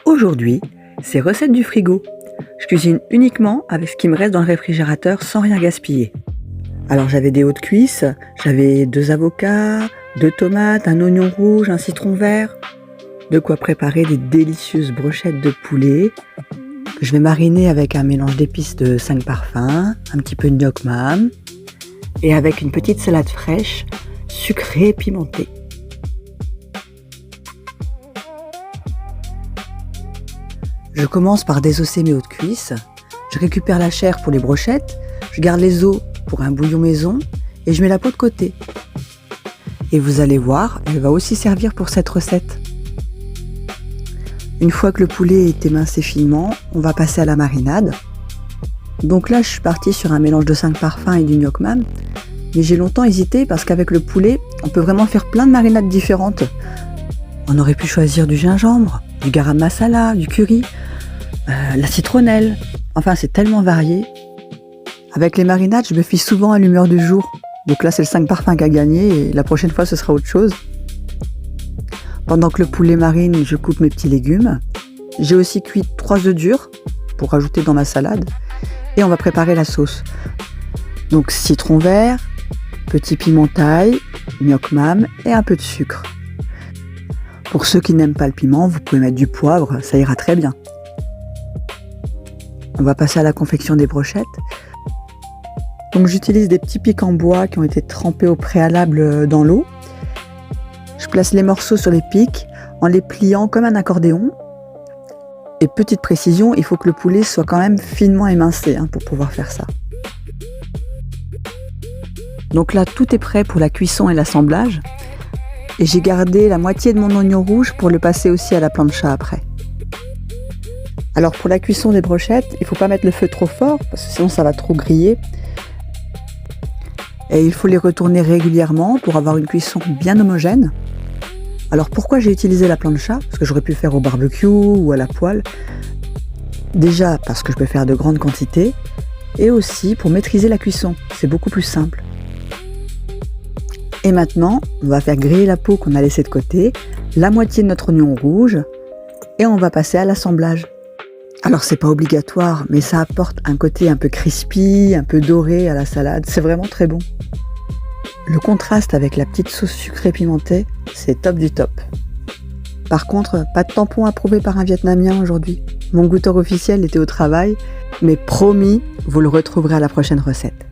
Aujourd'hui, c'est recette du frigo. Je cuisine uniquement avec ce qui me reste dans le réfrigérateur sans rien gaspiller. Alors j'avais des hautes cuisses, j'avais 2 avocats, 2 tomates, un oignon rouge, un citron vert. De quoi préparer des délicieuses brochettes de poulet que je vais mariner avec un mélange d'épices de 5 parfums, un petit peu de gnoc mam et avec une petite salade fraîche, sucrée et pimentée. Je commence par désosser mes hautes cuisses, je récupère la chair pour les brochettes, je garde les os pour un bouillon maison et je mets la peau de côté. Et vous allez voir, elle va aussi servir pour cette recette. Une fois que le poulet est émincé finement, on va passer à la marinade. Donc là, je suis partie sur un mélange de 5 parfums et du gnoc mam, mais j'ai longtemps hésité parce qu'avec le poulet, on peut vraiment faire plein de marinades différentes. On aurait pu choisir du gingembre, du garam masala, du curry, la citronnelle. Enfin, c'est tellement varié. Avec les marinades, je me fie souvent à l'humeur du jour. Donc là, c'est le 5 parfums qui a gagné et la prochaine fois, ce sera autre chose. Pendant que le poulet marine, je coupe mes petits légumes. J'ai aussi cuit 3 œufs durs pour rajouter dans ma salade. Et on va préparer la sauce. Donc citron vert, petit piment thaï, gnoc mam et un peu de sucre. Pour ceux qui n'aiment pas le piment, vous pouvez mettre du poivre, ça ira très bien. On va passer à la confection des brochettes. Donc j'utilise des petits pics en bois qui ont été trempés au préalable dans l'eau. Je place les morceaux sur les pics en les pliant comme un accordéon. Et petite précision, il faut que le poulet soit quand même finement émincé pour pouvoir faire ça. Donc là, tout est prêt pour la cuisson et l'assemblage. Et j'ai gardé la moitié de mon oignon rouge pour le passer aussi à la plancha après. Alors pour la cuisson des brochettes, il ne faut pas mettre le feu trop fort parce que sinon ça va trop griller. Et il faut les retourner régulièrement pour avoir une cuisson bien homogène. Alors pourquoi j'ai utilisé la plancha? Parce que j'aurais pu faire au barbecue ou à la poêle. Déjà parce que je peux faire de grandes quantités et aussi pour maîtriser la cuisson, c'est beaucoup plus simple. Et maintenant, on va faire griller la peau qu'on a laissée de côté, la moitié de notre oignon rouge et on va passer à l'assemblage. Alors c'est pas obligatoire, mais ça apporte un côté un peu crispy, un peu doré à la salade, c'est vraiment très bon. Le contraste avec la petite sauce sucrée pimentée, c'est top du top. Par contre, pas de tampon approuvé par un Vietnamien aujourd'hui. Mon goûteur officiel était au travail, mais promis, vous le retrouverez à la prochaine recette.